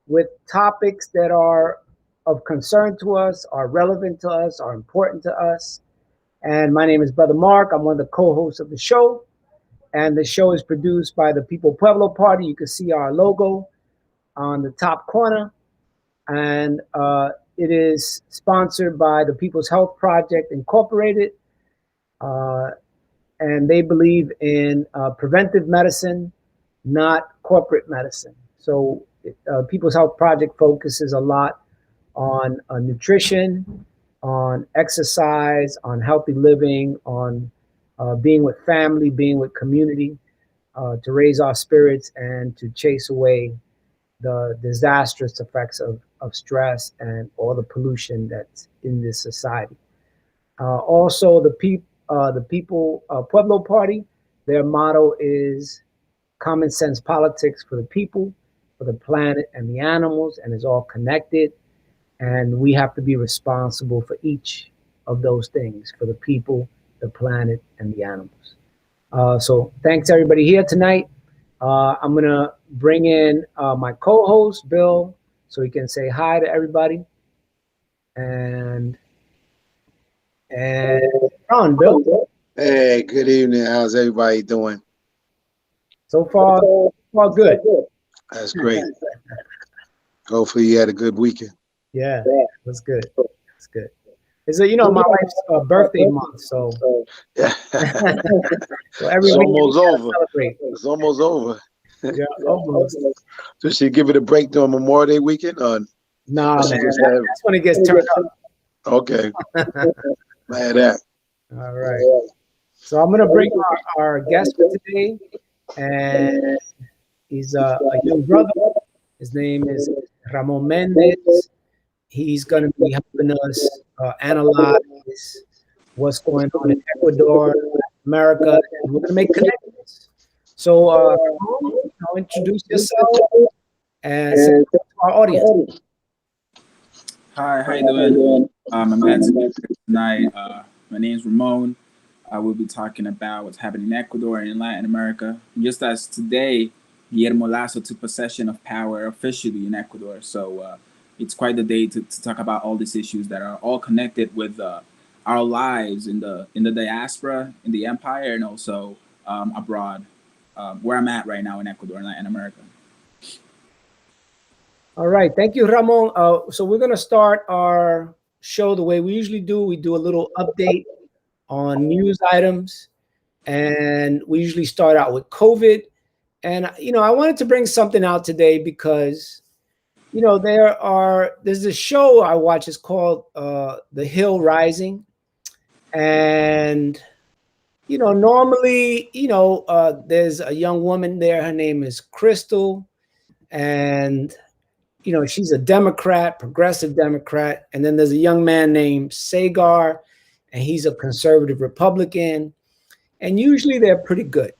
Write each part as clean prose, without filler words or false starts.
with topics that are of concern to us, are relevant to us, are important to us. And my name is Brother Mark. I'm one of the co-hosts of the show. And the show is produced by the People-Pueblo Party. You can see our logo on the top corner. And it is sponsored by the People's Health Project Incorporated. And they believe in preventive medicine, not corporate medicine. So People's Health Project focuses a lot on nutrition, on exercise, on healthy living, on being with family, being with community, to raise our spirits and to chase away the disastrous effects of stress and all the pollution that's in this society. Also, the People Pueblo Party, their motto is common sense politics for the people, for the planet, and the animals, and it's all connected. And we have to be responsible for each of those things, for the people, the planet, and the animals. So thanks everybody here tonight. I'm gonna bring in my co-host, Bill, so he can say hi to everybody. And Ron, Bill. Hey, good evening. How's everybody doing? So far good. That's great. Hopefully you had a good weekend. Yeah, that's good. That's good. It's my wife's birthday month, so Yeah. so every It's week almost over. celebrate. It's almost over. Yeah, almost. So she give it a break during Memorial Day weekend? Or Nah, she man, just that's when it gets turned up. Okay. Man, that. All right. So I'm gonna bring our guest for today, and he's a young brother. His name is Ramon Mendez. He's gonna be helping us analyze what's going on in Ecuador, America, and we're gonna make connections. So, Ramon, introduce yourself and say to our audience. Hi, how you doing? I'm glad to be here tonight. My name is Ramon. I will be talking about what's happening in Ecuador and in Latin America. Just as today, Guillermo Lasso took possession of power officially in Ecuador. So it's quite the day to talk about all these issues that are all connected with our lives in the diaspora, in the empire, and also abroad, where I'm at right now in Ecuador and Latin America. All right, thank you, Ramon. So we're gonna start our show the way we usually do. We do a little update on news items, and we usually start out with COVID. And I wanted to bring something out today because there's a show I watch. It's called The Hill Rising, and normally there's a young woman there. Her name is Crystal, and she's a Democrat, progressive Democrat. And then there's a young man named Sagar, and he's a conservative Republican. And usually they're pretty good,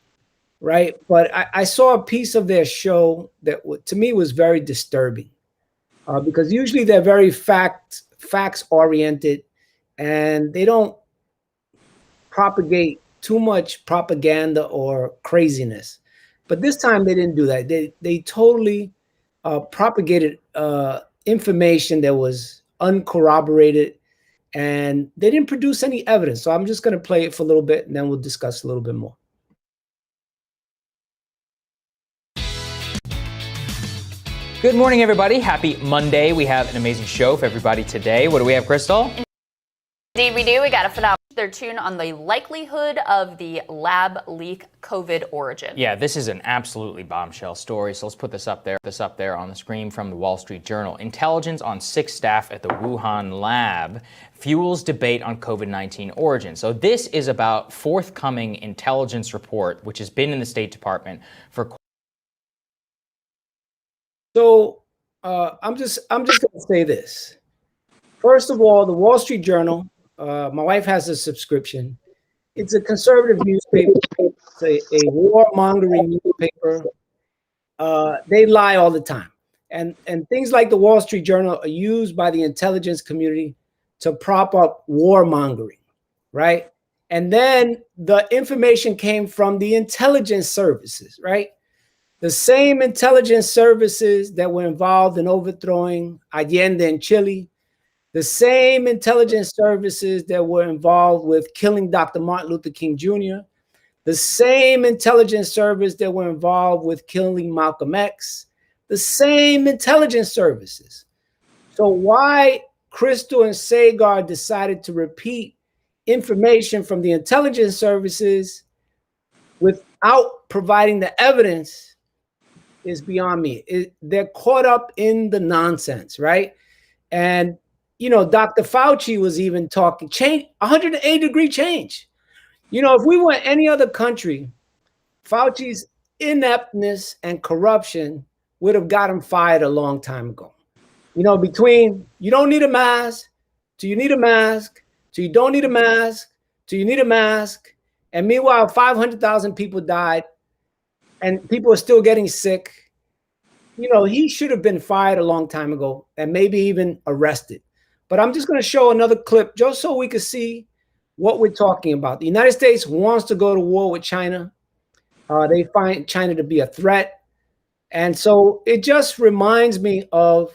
right? But I saw a piece of their show that to me was very disturbing because usually they're very facts oriented, and they don't propagate too much propaganda or craziness. But this time they didn't do that. They totally propagated information that was uncorroborated, and they didn't produce any evidence. So I'm just going to play it for a little bit, and then we'll discuss a little bit more. Good morning, everybody. Happy Monday. We have an amazing show for everybody today. What do we have, Crystal? Indeed we do. We got a phenomenal. Their tune on the likelihood of the lab leak COVID origin. Yeah, this is an absolutely bombshell story. So let's put this up there on the screen from the Wall Street Journal. Intelligence on 6 staff at the Wuhan lab fuels debate on COVID-19 origin. So this is about forthcoming intelligence report, which has been in the State Department for. So I'm just going to say this. First of all, the Wall Street Journal. My wife has a subscription. It's a conservative newspaper. It's a warmongering newspaper. They lie all the time. And things like the Wall Street Journal are used by the intelligence community to prop up warmongering, right? And then the information came from the intelligence services, right? the same intelligence services that were involved in overthrowing Allende in Chile, the same intelligence services that were involved with killing Dr. Martin Luther King Jr., the same intelligence service that were involved with killing Malcolm X, the same intelligence services. So why Crystal and Sagar decided to repeat information from the intelligence services without providing the evidence is beyond me. They're caught up in the nonsense, right? And, you know, Dr. Fauci was even talking, change, 180-degree change. You know, if we were any other country, Fauci's ineptness and corruption would have got him fired a long time ago. You know, between you don't need a mask, to you need a mask, to you don't need a mask, to you need a mask. And meanwhile, 500,000 people died and people are still getting sick. You know, he should have been fired a long time ago and maybe even arrested. But I'm just going to show another clip just so we can see what we're talking about. The United States wants to go to war with China. They find China to be a threat. And so it just reminds me of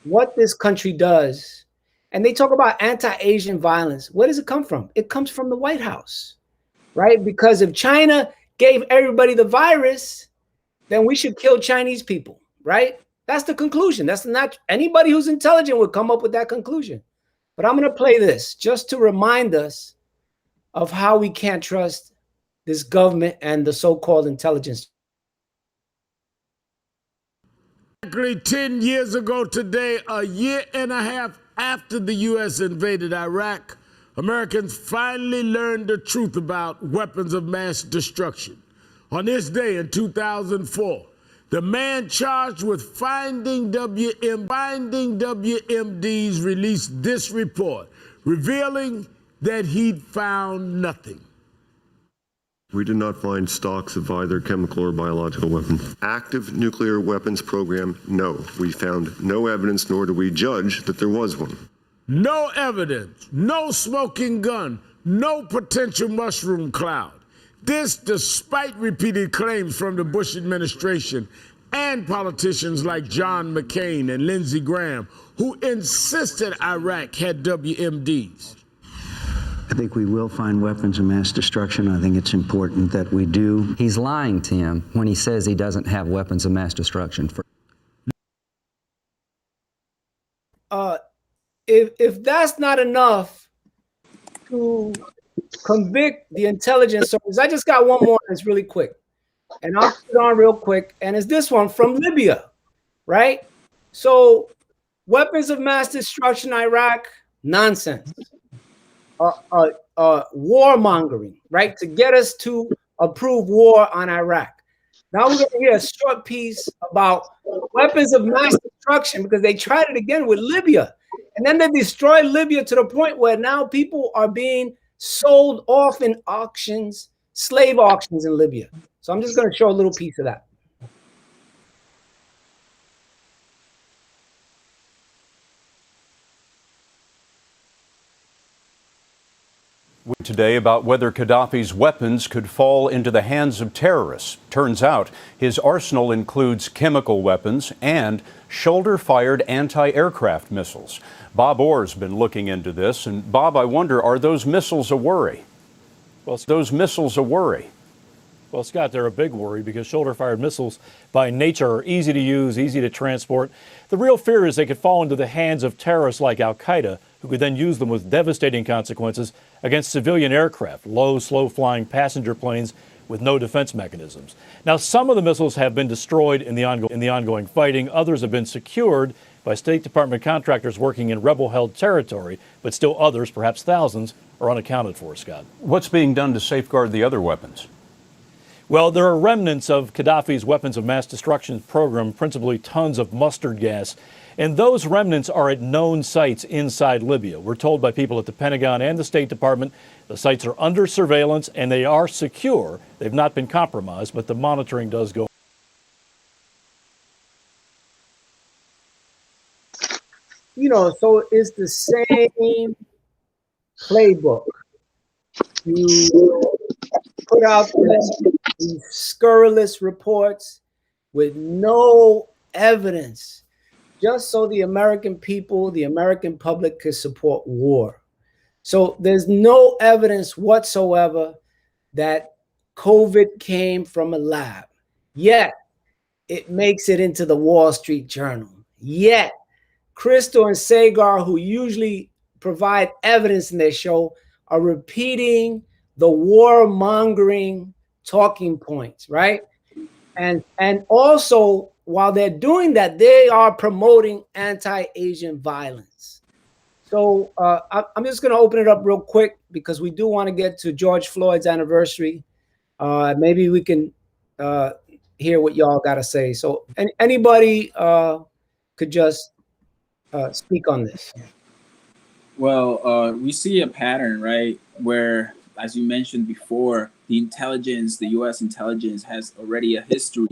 what this country does. And they talk about anti-Asian violence. Where does it come from? It comes from the White House, right? Because if China gave everybody the virus, then we should kill Chinese people, right? That's the conclusion. That's not anybody who's intelligent would come up with that conclusion. But I'm going to play this just to remind us of how we can't trust this government and the so-called intelligence. Exactly 10 years ago today, a year and a half after the U.S. invaded Iraq, Americans finally learned the truth about weapons of mass destruction. On this day in 2004, the man charged with finding WMDs released this report, revealing that he'd found nothing. We did not find stocks of either chemical or biological weapons. Active nuclear weapons program, no. We found no evidence, nor do we judge that there was one. No evidence, no smoking gun, no potential mushroom cloud. This despite repeated claims from the Bush administration and politicians like John McCain and Lindsey Graham, who insisted Iraq had WMDs. I think we will find weapons of mass destruction. I think it's important that we do. He's lying to him when he says he doesn't have weapons of mass destruction. If that's not enough to convict the intelligence service, I just got one more that's really quick. And I'll put it on real quick. And it's this one from Libya, right? So weapons of mass destruction, Iraq, nonsense. Warmongering, right? To get us to approve war on Iraq. Now we're going to hear a short piece about weapons of mass destruction because they tried it again with Libya. And then they destroyed Libya to the point where now people are being sold off in auctions, slave auctions in Libya. So I'm just going to show a little piece of that. Today about whether Gaddafi's weapons could fall into the hands of terrorists. Turns out his arsenal includes chemical weapons and shoulder-fired anti-aircraft missiles. Bob Orr's been looking into this. And Bob, I wonder, are those missiles a worry? Well, Well, Scott, they're a big worry because shoulder-fired missiles by nature are easy to use, easy to transport. The real fear is they could fall into the hands of terrorists like al-Qaeda, who could then use them with devastating consequences against civilian aircraft, low, slow-flying passenger planes with no defense mechanisms. Now, some of the missiles have been destroyed in the ongoing fighting. Others have been secured by State Department contractors working in rebel-held territory, but still others, perhaps thousands, are unaccounted for, Scott. What's being done to safeguard the other weapons? Well, there are remnants of Gaddafi's weapons of mass destruction program, principally tons of mustard gas. And those remnants are at known sites inside Libya. We're told by people at the Pentagon and the State Department the sites are under surveillance and they are secure. They've not been compromised, but the monitoring does go. You know, so it's the same playbook. You put out this these scurrilous reports with no evidence, just so the American people, the American public could support war. So there's no evidence whatsoever that COVID came from a lab. Yet it makes it into the Wall Street Journal. Yet Crystal and Sagar, who usually provide evidence in their show, are repeating the warmongering talking points, right? And also, while they're doing that, they are promoting anti-Asian violence. So I'm just going to open it up real quick because we do want to get to George Floyd's anniversary. Maybe we can hear what y'all got to say. So anybody could just speak on this. Well, we see a pattern, right, where, as you mentioned before, the U.S. intelligence has already a history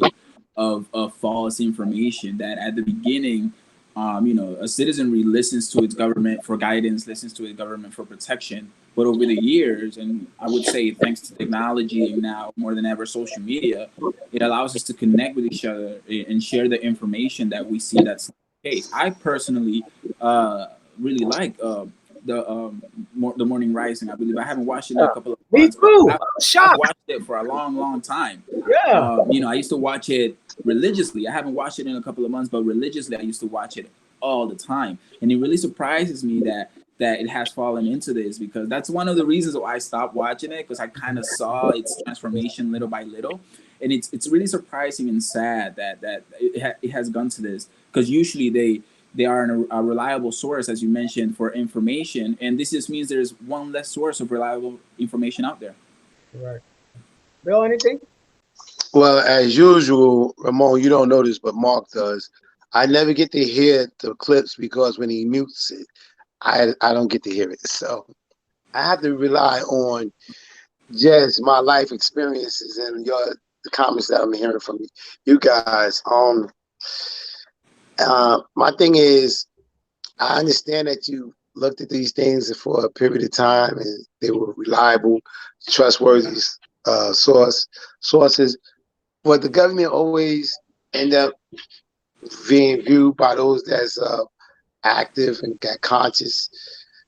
of false information. That at the beginning, a citizenry listens to its government for guidance, listens to its government for protection. But over the years, and I would say thanks to technology and now more than ever social media, it allows us to connect with each other and share the information that we see that's the case. I personally really like the Morning Rising. I believe I haven't watched it in a couple of months. Me too. I've watched it for a long time. Yeah. I used to watch it religiously. I haven't watched it in a couple of months, but religiously, I used to watch it all the time. And it really surprises me that it has fallen into this, because that's one of the reasons why I stopped watching it, because I kind of saw its transformation little by little. And it's really surprising and sad that it has gone to this, because usually they are a reliable source, as you mentioned, for information. And this just means there's one less source of reliable information out there. Right. Bill, anything? Well, as usual, Ramon, you don't know this, but Mark does. I never get to hear the clips because when he mutes it, I don't get to hear it. So I have to rely on just my life experiences and the comments that I'm hearing from you guys. My thing is, I understand that you looked at these things for a period of time and they were reliable, trustworthy sources, but the government always end up being viewed by those that's active and got conscious,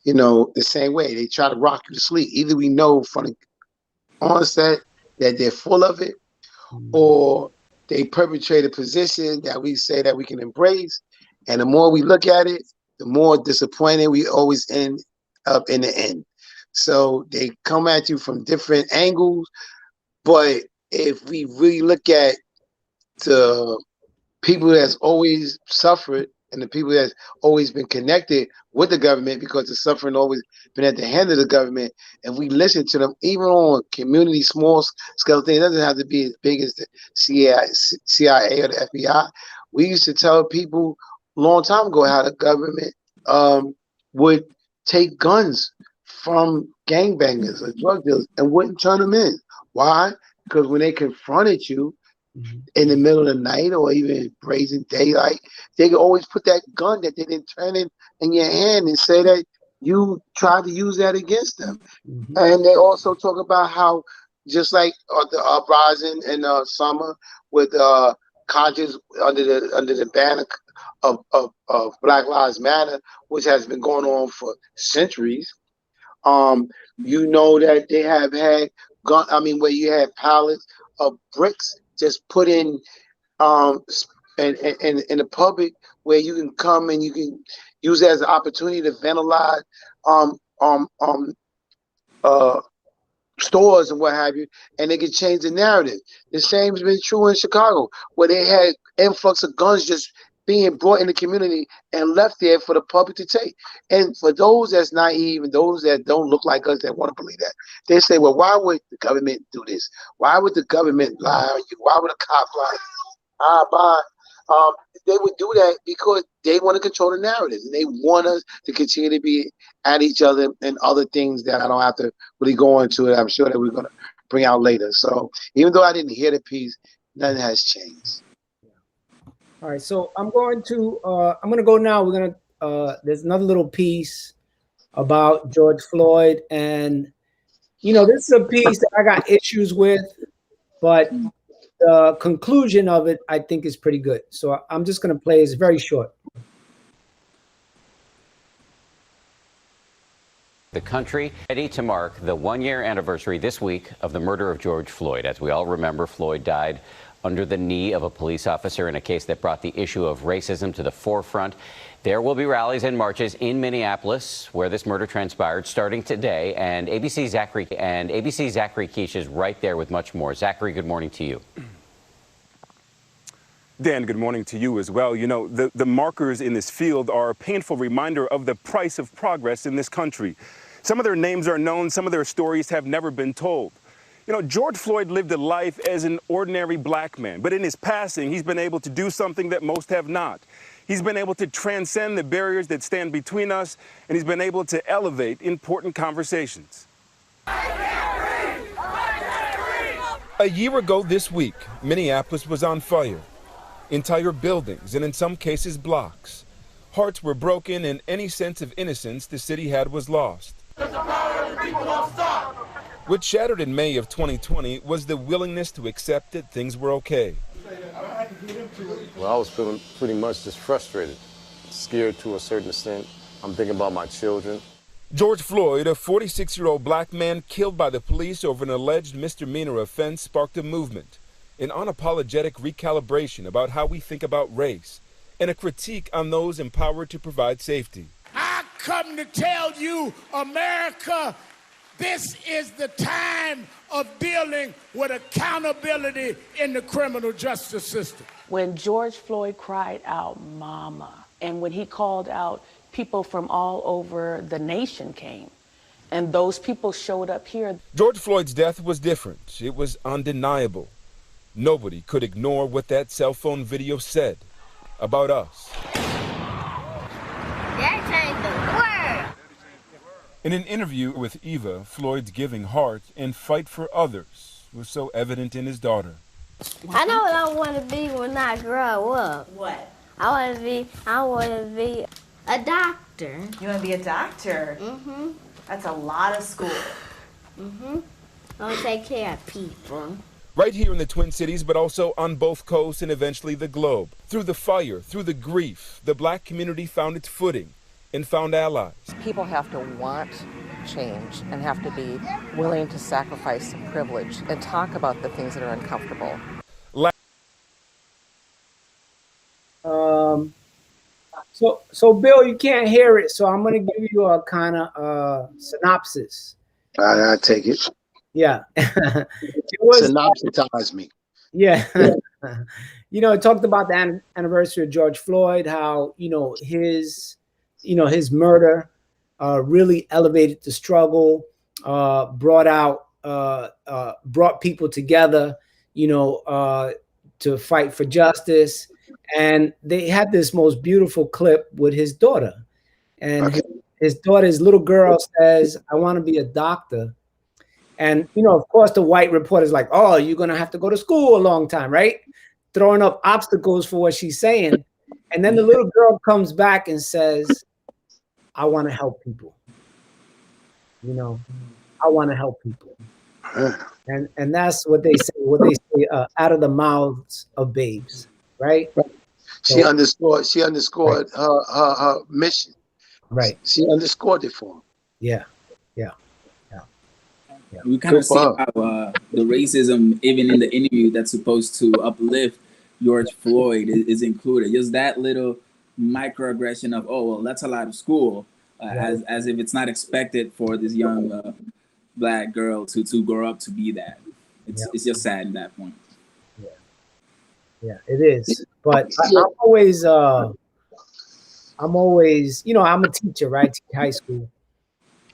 the same way. They try to rock you to sleep. Either we know from the onset that they're full of it, or they perpetrate a position that we say that we can embrace. And the more we look at it, the more disappointed we always end up in the end. So they come at you from different angles. But if we really look at the people that's always suffered and the people that's always been connected with the government, because the suffering always been at the hand of the government, and we listen to them, even on community, small scale things, it doesn't have to be as big as the CIA or the FBI. We used to tell people a long time ago how the government would take guns from gangbangers or drug dealers and wouldn't turn them in. Why? Because when they confronted you in the middle of the night or even brazen daylight, they could always put that gun that they didn't turn in your hand and say that you tried to use that against them. And they also talk about how, just like the uprising in summer with conscious under the banner of Black Lives Matter, which has been going on for centuries. That they have had where you had pallets of bricks just put in the public, where you can come and you can use it as an opportunity to vandalize stores and what have you, and they can change the narrative. The same has been true in Chicago, where they had influx of guns just being brought in the community and left there for the public to take. And for those that's naive and those that don't look like us that want to believe that, they say, well, why would the government do this? Why would the government lie on you? Why would a cop lie? They would do that because they want to control the narrative, and they want us to continue to be at each other and other things that I don't have to really go into it. I'm sure that we're going to bring out later. So even though I didn't hear the piece, nothing has changed. All right, so I'm going to go now. We're gonna there's another little piece about George Floyd, and this is a piece that I got issues with, but the conclusion of it, I think, is pretty good. So I'm just going to play. It's very short. The country ready to mark the one-year anniversary this week of the murder of George Floyd. As we all remember, Floyd died under the knee of a police officer in a case that brought the issue of racism to the forefront. There will be rallies and marches in Minneapolis, where this murder transpired, starting today. And ABC's Zachary Keesh is right there with much more. Zachary, good morning to you. Dan, good morning to you as well. You know, the markers in this field are a painful reminder of the price of progress in this country. Some of their names are known, some of their stories have never been told. You know, George Floyd lived a life as an ordinary black man, but in his passing, he's been able to do something that most have not. He's been able to transcend the barriers that stand between us, and he's been able to elevate important conversations. A year ago this week, Minneapolis was on fire. Entire buildings, and in some cases blocks. Hearts were broken, and any sense of innocence the city had was lost. What shattered in May of 2020 was the willingness to accept that things were okay. Well, I was feeling pretty much just frustrated, scared to a certain extent. I'm thinking about my children. George Floyd, a 46-year-old black man killed by the police over an alleged misdemeanor offense, sparked a movement, an unapologetic recalibration about how we think about race, and a critique on those empowered to provide safety. I come to tell you, America, this is the time of dealing with accountability in the criminal justice system. When George Floyd cried out, "Mama," and when he called out, people from all over the nation came, and those people showed up here. George Floyd's death was different. It was undeniable. Nobody could ignore what that cell phone video said about us. That changed the world. In an interview with Eva, Floyd's giving heart and fight for others was so evident in his daughter. I know what I want to be when I grow up. What? I want to be a doctor. You want to be a doctor? Mm-hmm. That's a lot of school. Mm-hmm. I want to take care of people. Right here in the Twin Cities, but also on both coasts and eventually the globe. Through the fire, through the grief, the black community found its footing and found allies. People have to want change and have to be willing to sacrifice some privilege and talk about the things that are uncomfortable. So Bill, you can't hear it, so I'm going to give you a kind of synopsis. I take it. Yeah. Synopsisize me. Yeah. You know, it talked about the anniversary of George Floyd, how, his murder really elevated the struggle, brought people together, to fight for justice. And they had this most beautiful clip with his daughter. And his daughter's little girl says, "I want to be a doctor." And, of course, the white reporter's like, "Oh, you're going to have to go to school a long time," right? Throwing up obstacles for what she's saying. And then the little girl comes back and says, "I want to help people. I want to help people." And that's what they say, out of the mouths of babes, right? She underscored her mission. Right. She underscored it for him. Yeah. We kind of see how the racism, even in the interview that's supposed to uplift George Floyd, is included. Just that little microaggression of, "Oh, well, that's a lot of school," as if it's not expected for this young black girl to grow up to be that. It's just sad in that point. Yeah, it is. But I'm always, I'm a teacher, right? I teach high school.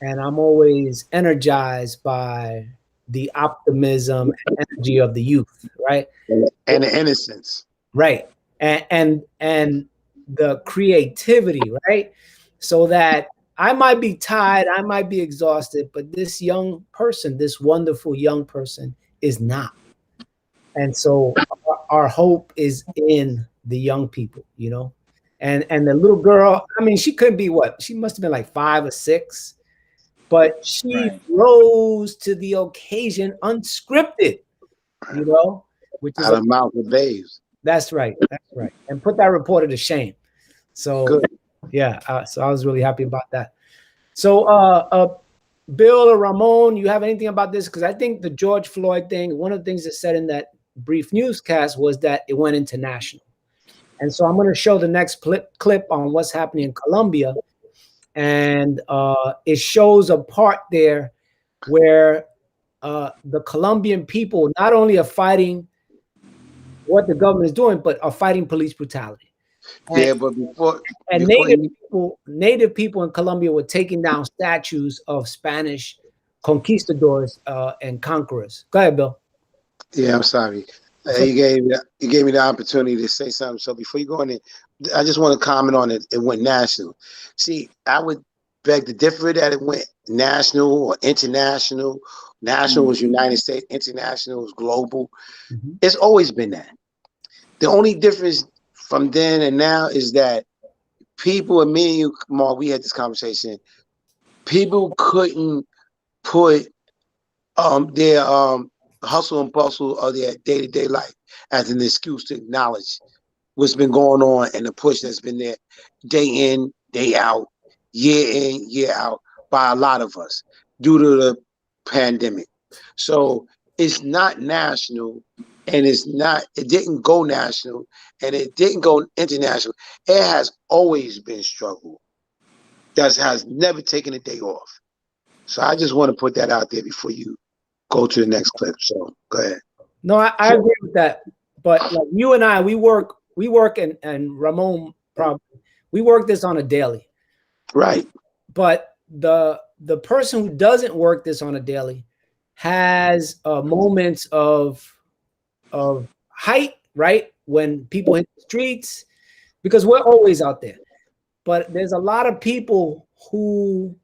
And I'm always energized by the optimism and energy of the youth, right? And the innocence. Right. And the creativity, right? So that I might be tired, I might be exhausted, but this young person, this wonderful young person is not. And so our hope is in the young people, and the little girl, she couldn't be she must have been like 5 or 6, but she rose to the occasion unscripted. you know, which is out of mouth of babes. That's right. That's right. And put that reporter to shame. So Good. yeah, so I was really happy about that. So Bill or Ramon, you have anything about this? Because I think the George Floyd thing, one of the things that said in that brief newscast was that it went international. And so I'm going to show the next clip on what's happening in Colombia. And it shows a part there where the Colombian people not only are fighting what the government is doing, but are fighting police brutality. Yeah, but before native people in Colombia were taking down statues of Spanish conquistadors and conquerors. Go ahead, Bill. Yeah, I'm sorry. You gave me the opportunity to say something. So before you go on it, I just want to comment on it. It went national. See, I would beg to differ that it went national or international. National was United States, international was global. It's always been that. The only difference from then and now is that people, and me and you, Mark, we had this conversation. People couldn't put their hustle and bustle of their day-to-day life as an excuse to acknowledge what's been going on and the push that's been there day in, day out, year in, year out by a lot of us due to the pandemic. So it's not national, and it didn't go national, and it didn't go international. It has always been struggle. That has never taken a day off. So I just want to put that out there before you go to the next clip. So go ahead. No, I agree with that. But like you and I, we work, and Ramon probably, we work this on a daily. Right. But the person who doesn't work this on a daily has moments of height, right? When people hit the streets, because we're always out there. But there's a lot of people who,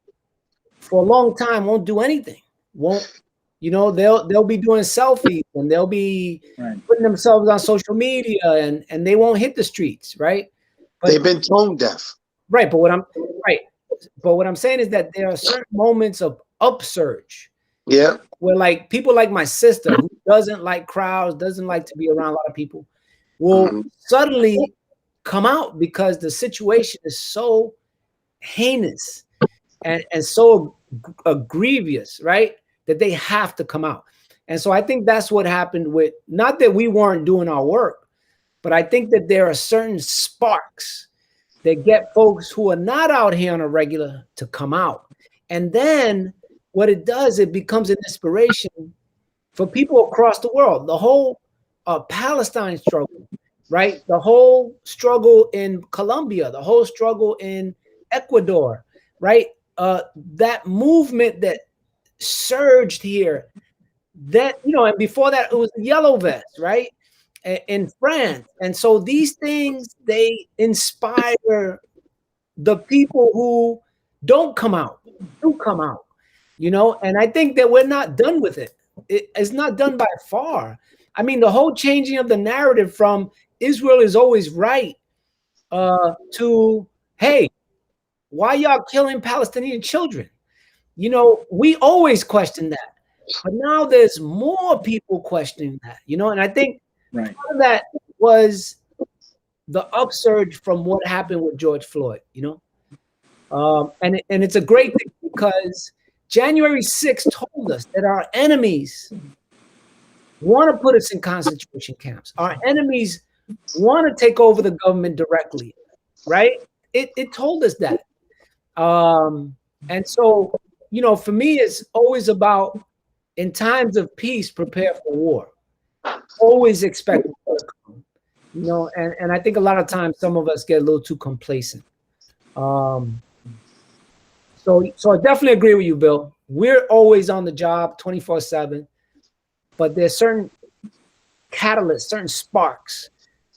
for a long time, won't do anything. They'll be doing selfies, and they'll be putting themselves on social media, and they won't hit the streets, right? But they've been tone deaf. Right, but what I'm saying is that there are certain moments of upsurge. Yeah. Where like people like my sister, who doesn't like crowds, doesn't like to be around a lot of people, will suddenly come out because the situation is so heinous and so grievous, right? That they have to come out. And so I think that's what happened with, not that we weren't doing our work, but I think that there are certain sparks that get folks who are not out here on a regular to come out. And then what it does, it becomes an inspiration for people across the world. The whole Palestine struggle, right? The whole struggle in Colombia, the whole struggle in Ecuador, right? That movement that surged here, that, and before that it was Yellow Vest, right? In France. And so these things, they inspire the people who don't come out, do come out. And I think that we're not done with it. It's not done by far. I mean, the whole changing of the narrative from Israel is always right to, hey, why y'all killing Palestinian children? We always question that. But now there's more people questioning that, and I think part of that was the upsurge from what happened with George Floyd, and it's a great thing because January 6th told us that our enemies want to put us in concentration camps. Our enemies want to take over the government directly, right? It told us that. And so, for me, it's always about, in times of peace, prepare for war. Always expect war to come, and I think a lot of times some of us get a little too complacent. So I definitely agree with you, Bill. We're always on the job 24/7, but there's certain catalysts, certain sparks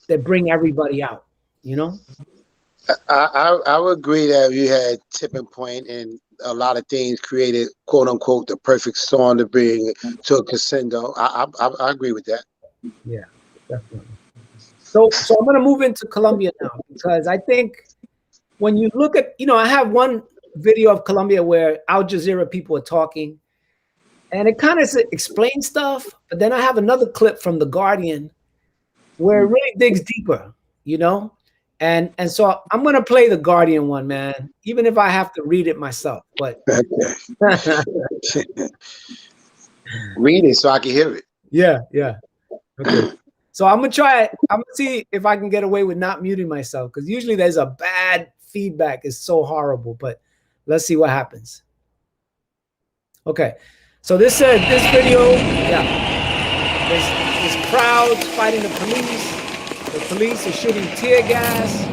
that bring everybody out, I would agree that you had tipping point and a lot of things created, quote unquote, the perfect storm to bring to a crescendo. I agree with that. Yeah, definitely. So I'm going to move into Colombia now, because I think when you look at, I have one video of Colombia where Al Jazeera people are talking, and it kind of explains stuff. But then I have another clip from The Guardian where it really digs deeper, you know. And so I'm gonna play The Guardian one, man, even if I have to read it myself. But read it so I can hear it. yeah. Okay. So I'm gonna try it. I'm gonna see if I can get away with not muting myself, because usually there's a bad feedback. It's so horrible. But let's see what happens. Okay. So this video, yeah. There's crowds fighting the police. The police are shooting tear gas.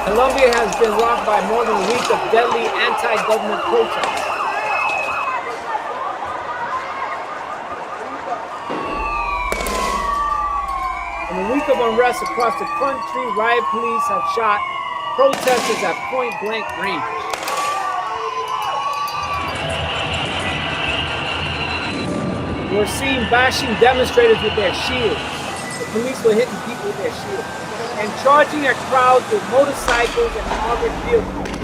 Colombia has been rocked by more than a week of deadly anti-government protests. In a week of unrest across the country, riot police have shot protesters at point-blank range. We're seeing bashing demonstrators with their shields. The police were hitting people with their shields and charging at crowds with motorcycles and armored vehicles.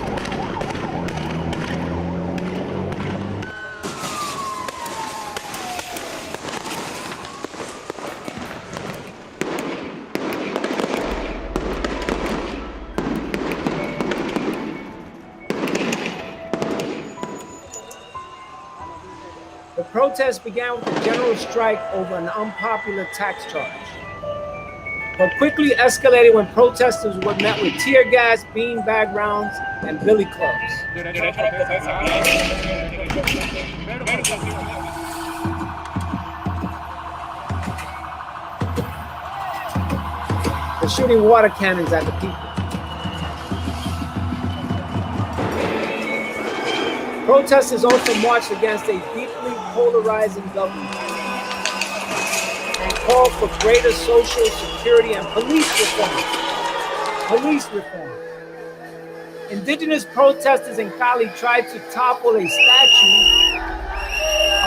The protest began with a general strike over an unpopular tax charge, but quickly escalated when protesters were met with tear gas, beanbag rounds, and billy clubs. They're shooting water cannons at the people. Protesters also marched against a deeply polarizing government and called for greater social security and police reform. Indigenous protesters in Cali tried to topple a statue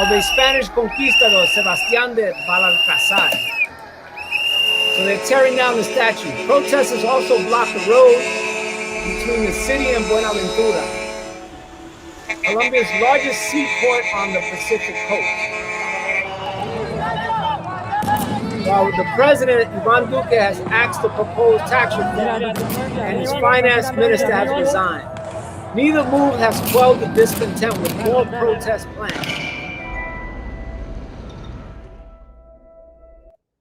of a Spanish conquistador, Sebastián de Belalcázar. So they're tearing down the statue. Protesters also blocked the road between the city and Buenaventura, Colombia's largest seaport on the Pacific coast. While the president, Iván Duque, has axed the proposed tax reform and his finance minister has resigned. Neither move has quelled the discontent with more protest plans.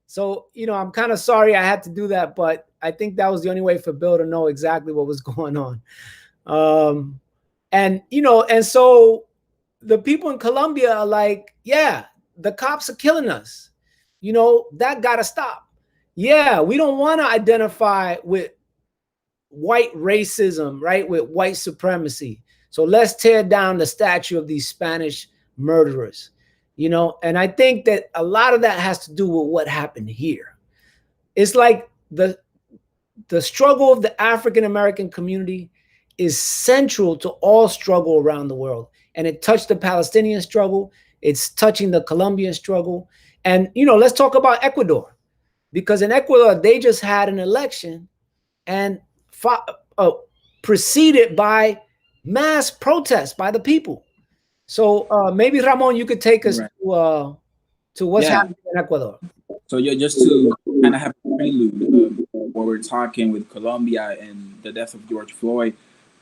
So, I'm kind of sorry I had to do that, but I think that was the only way for Bill to know exactly what was going on. And so the people in Colombia are like, yeah, the cops are killing us. That got to stop. Yeah, we don't want to identify with white racism, right? With white supremacy. So let's tear down the statue of these Spanish murderers, and I think that a lot of that has to do with what happened here. It's like the struggle of the African-American community is central to all struggle around the world. And it touched the Palestinian struggle. It's touching the Colombian struggle. And, let's talk about Ecuador, because in Ecuador, they just had an election and preceded by mass protests by the people. So maybe, Ramon, you could take us to what's happening in Ecuador. So just to kind of have a prelude while we're talking with Colombia and the death of George Floyd,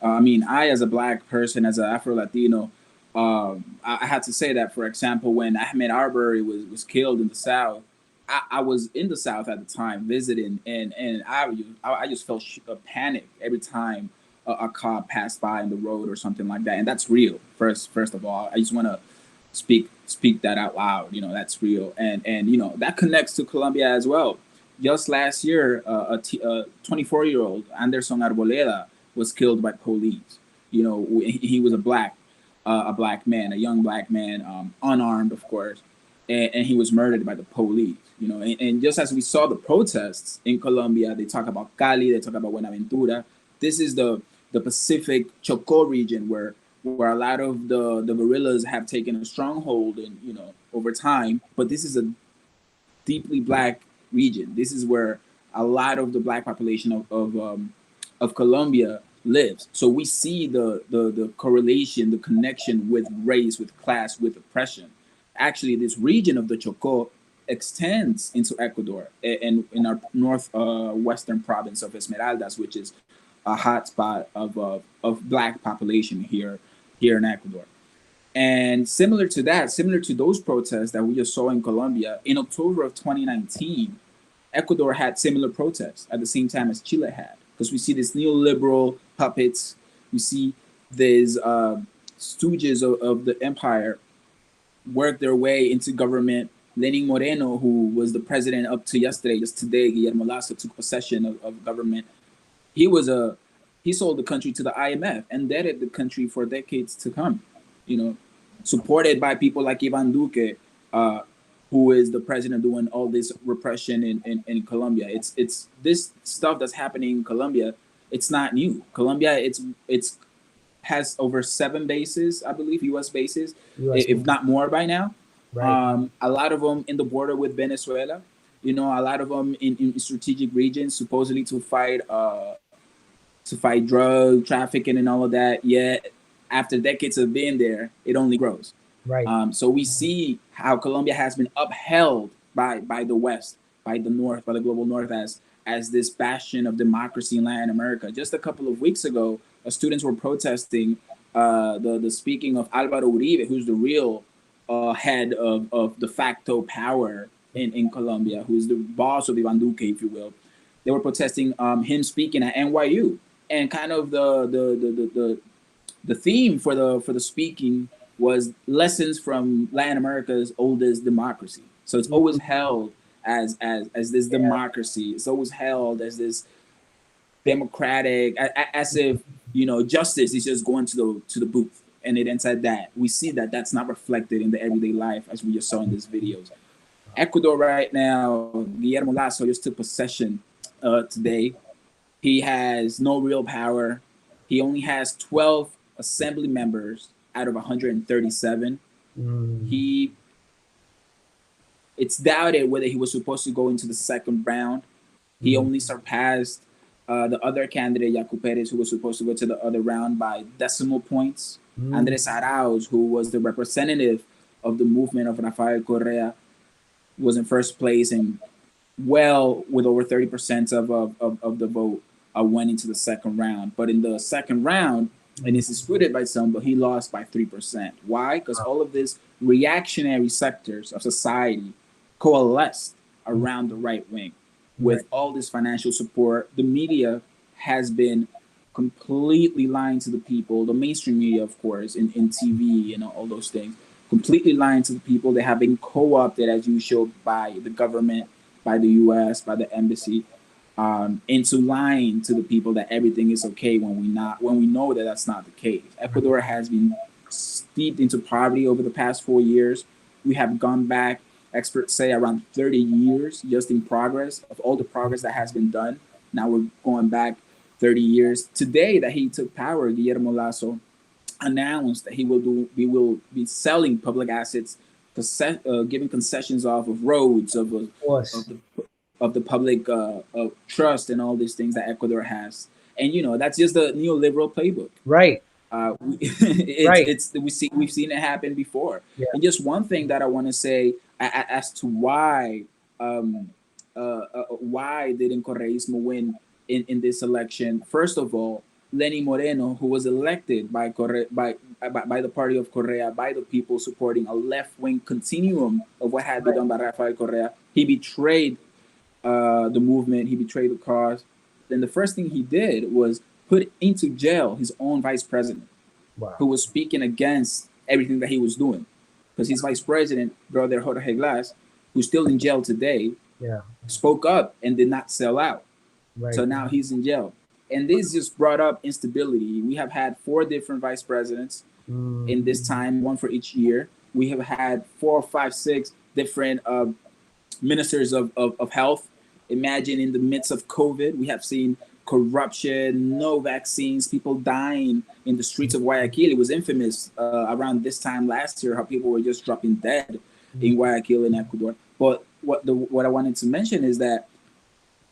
I, as a Black person, as an Afro-Latino, I had to say that, for example, when Ahmaud Arbery was killed in the South, I was in the South at the time visiting, and I just felt a panic every time a cop passed by on the road or something like that. And that's real. First of all, I just want to speak that out loud. That's real. And that connects to Colombia as well. Just last year, a 24-year-old, Anderson Arboleda, was killed by police. He was a black man, a young black man, unarmed, of course, and he was murdered by the police. And just as we saw the protests in Colombia, they talk about Cali, they talk about Buenaventura. This is the Pacific Chocó region where a lot of the guerrillas have taken a stronghold and over time. But this is a deeply Black region. This is where a lot of the Black population of Colombia lives. So we see the correlation, the connection with race, with class, with oppression. Actually, this region of the Chocó extends into Ecuador and in our western province of Esmeraldas, which is a hotspot of black population here in Ecuador. And similar to that, similar to those protests that we just saw in Colombia, in October of 2019, Ecuador had similar protests at the same time as Chile had, because we see these neoliberal puppets, we see these stooges of the empire work their way into government. Lenin Moreno, who was the president up to yesterday, just today, Guillermo Lasso took possession of government. He sold the country to the IMF, indebted the country for decades to come, supported by people like Ivan Duque, who is the president doing all this repression in Colombia. It's this stuff that's happening in Colombia. It's not new. Colombia, it's has over 7 bases, I believe, U.S. bases, if not more by now. Right. A lot of them in the border with Venezuela. A lot of them in strategic regions, supposedly to fight drug trafficking and all of that. Yet, after decades of being there, it only grows. Right. So we see how Colombia has been upheld by the West, by the North, by the global North as this bastion of democracy in Latin America. Just a couple of weeks ago, students were protesting the speaking of Álvaro Uribe, who's the real head of de facto power in Colombia, who's the boss of Ivan Duque, if you will. They were protesting him speaking at NYU, and kind of the theme for the speaking was lessons from Latin America's oldest democracy. So it's always held as this democracy. It's always held as this democratic, as if justice is just going to the booth, and it ends at that. We see that that's not reflected in the everyday life, as we just saw in these videos. Ecuador right now, Guillermo Lasso just took possession today. He has no real power. He only has 12 assembly members out of 137. It's doubted whether he was supposed to go into the second round. He only surpassed the other candidate, Yacu Perez, who was supposed to go to the other round by decimal points. Andres Arauz, who was the representative of the movement of Rafael Correa, was in first place and with over 30% of the vote went into the second round. But in the second round, and it's disputed by some, but he lost by 3%. Why? Because all of these reactionary sectors of society coalesced around the right wing with all this financial support. The media has been completely lying to the people, the mainstream media, of course, in TV and all those things, completely lying to the people. They have been co-opted, as usual, by the government, by the US, by the embassy, into lying to the people that everything is okay when we know that that's not the case. Ecuador has been steeped into poverty over the past 4 years. We have gone back, experts say, around 30 years just in progress of all the progress that has been done. Now we're going back 30 years. Today that he took power, Guillermo Lasso announced that he will be selling public assets, giving concessions off of roads, of the public trust and all these things that Ecuador has. And that's just the neoliberal playbook. Right. We've seen it happen before. Yeah. And just one thing that I want to say as to why didn't Correísmo win in this election. First of all, Lenin Moreno, who was elected by the party of Correa, by the people supporting a left-wing continuum of what had been done by Rafael Correa, he betrayed the movement, he betrayed the cause. Then the first thing he did was put into jail his own vice president, who was speaking against everything that he was doing. Because his vice president, brother Jorge Glass, who's still in jail today, spoke up and did not sell out. Right. So now he's in jail. And this just brought up instability. We have had 4 different vice presidents in this time, 1 for each year. We have had 4, 5, 6 different ministers of health. Imagine in the midst of COVID, we have seen corruption, no vaccines, people dying in the streets of Guayaquil. It was infamous around this time last year how people were just dropping dead in Guayaquil in Ecuador. But what I wanted to mention is that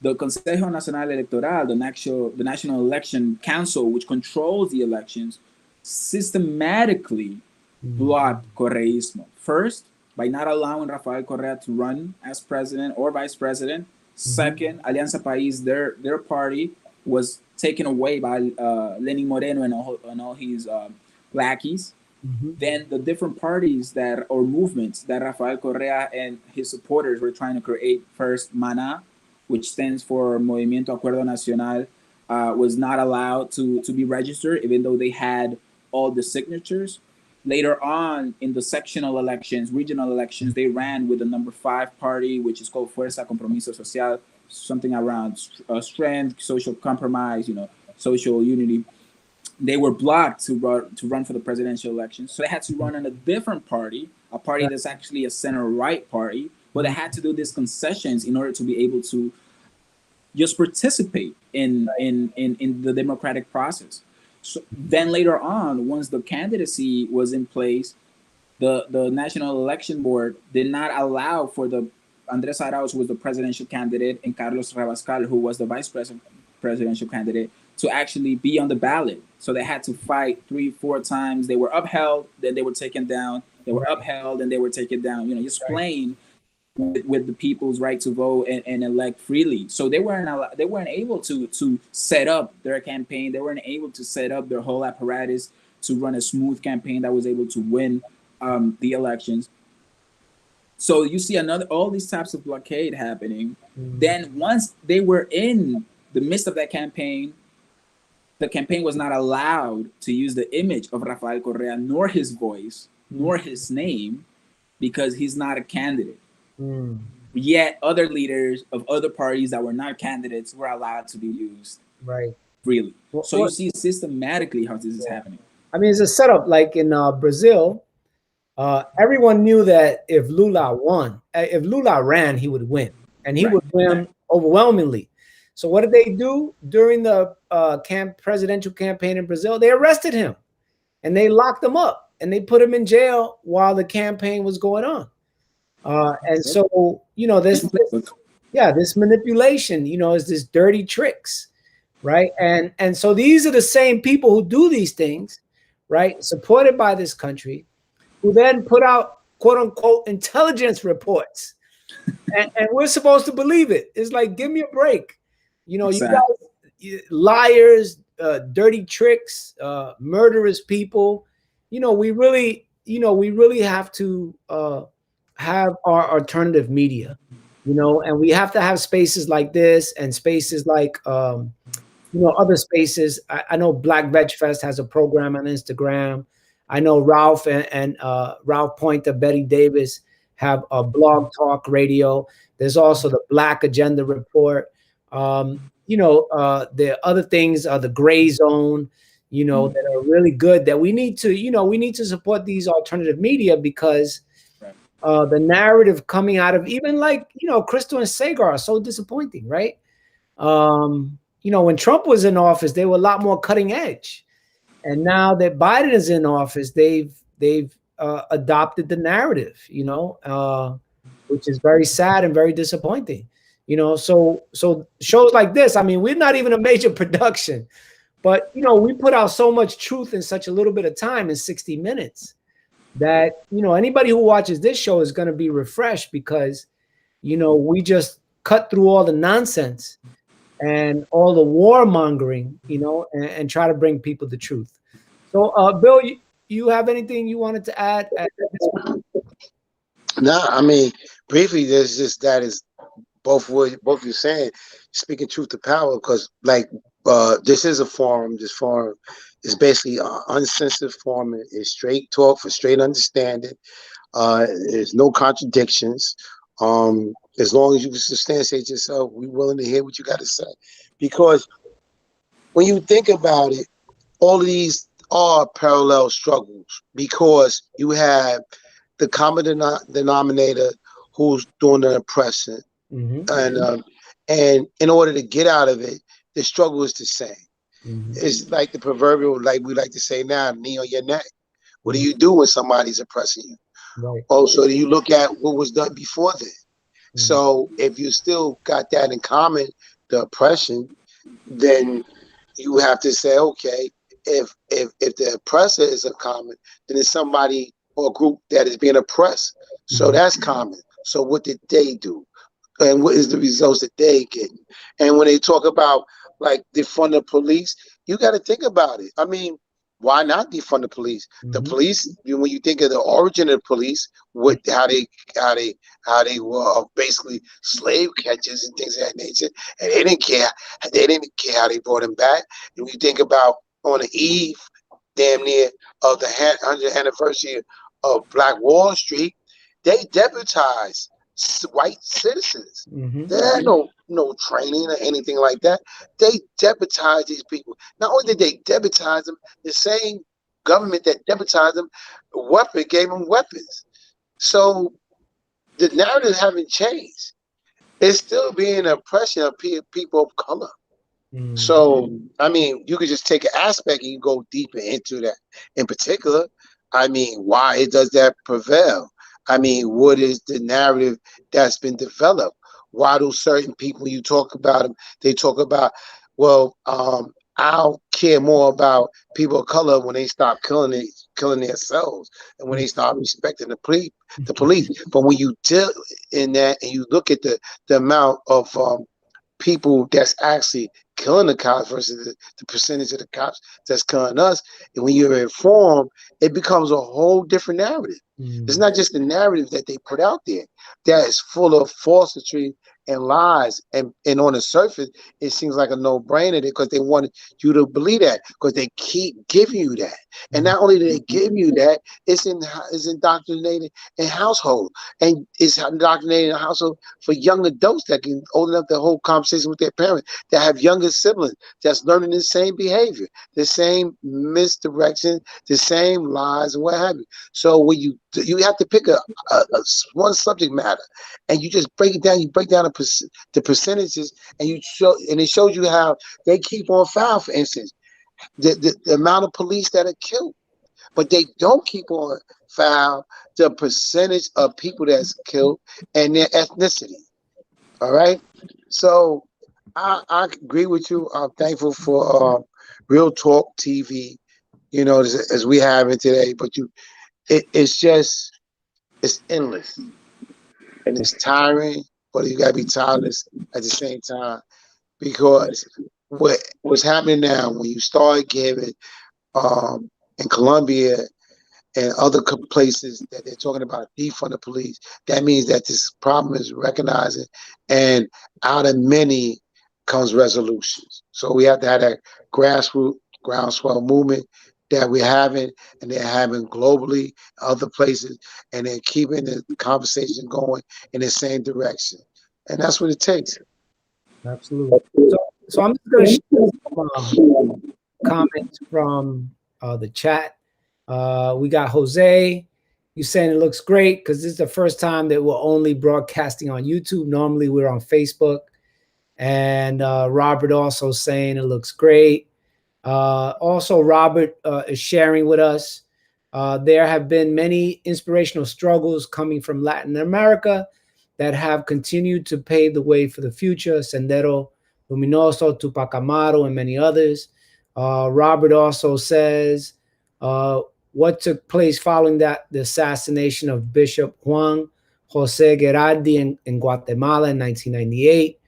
the Consejo Nacional Electoral, the National Election Council, which controls the elections, systematically blocked Correísmo. First, by not allowing Rafael Correa to run as president or vice president. Second, Alianza País, their party was taken away by Lenin Moreno and all his lackeys. Then the different parties or movements that Rafael Correa and his supporters were trying to create. First, MANA, which stands for Movimiento Acuerdo Nacional, was not allowed to be registered, even though they had all the signatures. Later on, in the sectional elections, regional elections, they ran with the number 5 party, which is called Fuerza Compromiso Social, something around strength, social compromise, social unity. They were blocked to run for the presidential election. So they had to run on a different party, a party that's actually a center-right party, but they had to do these concessions in order to be able to just participate in the democratic process. So then later on, once the candidacy was in place, the National Election Board did not allow for the Andrés Arauz, who was the presidential candidate, and Carlos Rabascal, who was the vice presidential candidate, to actually be on the ballot. So they had to fight 3-4 times. They were upheld, then they were taken down. They were upheld, and they were taken down. Just playing with the people's right to vote and elect freely. So they weren't able to set up their campaign. They weren't able to set up their whole apparatus to run a smooth campaign that was able to win the elections. So you see all these types of blockade happening. Then once they were in the midst of that campaign, the campaign was not allowed to use the image of Rafael Correa, nor his voice, nor his name, because he's not a candidate. Yet other leaders of other parties that were not candidates were allowed to be used freely. So you see systematically how this is happening. I mean, it's a setup. Like in Brazil, everyone knew that if Lula ran, he would win, and he would win overwhelmingly. So what did they do during the presidential campaign in Brazil? They arrested him, and they locked him up, and they put him in jail while the campaign was going on. And so, this manipulation, is this dirty tricks, right? And so these are the same people who do these things, right? Supported by this country, who then put out quote unquote intelligence reports. And we're supposed to believe it. It's like, give me a break. Exactly. You guys, liars, dirty tricks, murderous people. We really have to have our alternative media, and we have to have spaces like this and spaces like other spaces. I know Black Veg Fest has a program on Instagram. I know Ralph and Ralph Pointer, Betty Davis have a Blog Talk Radio. There's also the Black Agenda Report. The other things are the Gray Zone, that are really good, that we need to support these alternative media, because the narrative coming out of even Crystal and Sagar are so disappointing, right? When Trump was in office, they were a lot more cutting edge. And now that Biden is in office, they've adopted the narrative, which is very sad and very disappointing. So shows like this, I mean, we're not even a major production, but we put out so much truth in such a little bit of time, in 60 minutes, that anybody who watches this show is going to be refreshed, because we just cut through all the nonsense and all the warmongering, and try to bring people the truth. So Bill, you have anything you wanted to add at this point? No, I mean, briefly, there's just that is both you saying, speaking truth to power, because this is a forum. This forum is basically an uncensored forum. It's straight talk for straight understanding. There's no contradictions. As long as you can substantiate yourself, we're willing to hear what you got to say. Because when you think about it, all of these are parallel struggles, because you have the common denominator who's doing the oppression. And in order to get out of it, the struggle is the same. It's like the proverbial, like we like to say now, knee on your neck. What do you do when somebody's oppressing you? Right. Also, do you look at what was done before then? So if you still got that in common, the oppression, then you have to say, okay, if the oppressor is uncommon, then it's somebody or a group that is being oppressed. So that's common. So what did they do? And what is the results that they getting? And when they talk about like defund the police, you got to think about it. I mean, why not defund the police? The police, when you think of the origin of the police, how they were basically slave catchers and things of that nature, and they didn't care. They didn't care how they brought them back. And when you think about on the eve, damn near, of the 100th anniversary of Black Wall Street, they deputized white citizens. There had no training or anything like that. They deputized these people. Not only did they deputize them, the same government that deputized them gave them weapons. So the narrative haven't changed. It's still being an oppression of people of color. So, I mean, you could just take an aspect and you go deeper into that. In particular, I mean, why does that prevail? I mean, what is the narrative that's been developed? Why do certain people, you talk about them, they talk about, well, I'll care more about people of color when they stop killing themselves and when they start respecting the police. But when you deal in that and you look at the amount of people that's actually killing the cops versus the percentage of the cops that's killing us, and when you're informed, it becomes a whole different narrative. It's not just the narrative that they put out there that is full of falsity and lies, and on the surface it seems like a no-brainer because they want you to believe that because they keep giving you that. And not only do they give you that, it's indoctrinated in household, and it's indoctrinated in a household for young adults that can old enough to hold conversation with their parents, that have younger siblings that's learning the same behavior, the same misdirection, the same lies and what have you. So when you have to pick a one subject matter and you just break it down, you break down the percentages, and it shows you how they keep on file. For instance, the amount of police that are killed, but they don't keep on file the percentage of people that's killed and their ethnicity. All right, so I agree with you. I'm thankful for Real Talk TV, you know, as we have it today. But it's endless and it's tiring, but you gotta be tireless at the same time, because what's happening now when you start giving in Colombia and other places that they're talking about defund the police, that means that this problem is recognizing, and out of many comes resolutions. So we have to have that grassroots groundswell movement that we're having, and they're having globally, other places, and they're keeping the conversation going in the same direction. And that's what it takes. Absolutely. So I'm just going to share some comments from the chat. We got Jose. You saying it looks great because this is the first time that we're only broadcasting on YouTube. Normally we're on Facebook. And Robert also saying it looks great. Also, Robert is sharing with us. There have been many inspirational struggles coming from Latin America that have continued to pave the way for the future. Sendero Luminoso, Tupac Amaru, and many others. Robert also says, what took place following the assassination of Bishop Juan Jose Gerardi in Guatemala in 1998.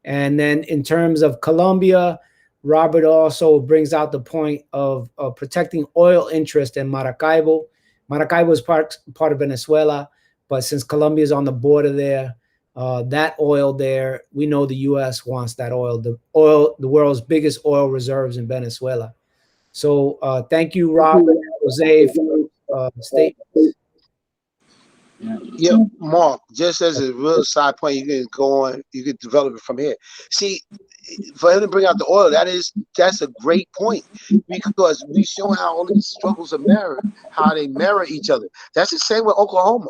And then in terms of Colombia, Robert also brings out the point of protecting oil interest in Maracaibo. Maracaibo is part of Venezuela, but since Colombia is on the border there, that oil there, we know the U.S. wants that oil. The world's biggest oil reserves in Venezuela. So thank you, Robert and Jose, for statements. Yeah, Mark, just as a real side point, you can go on, you can develop it from here. See, for him to bring out the oil, that's a great point, because we show how all these struggles are mirrored, how they mirror each other. That's the same with Oklahoma.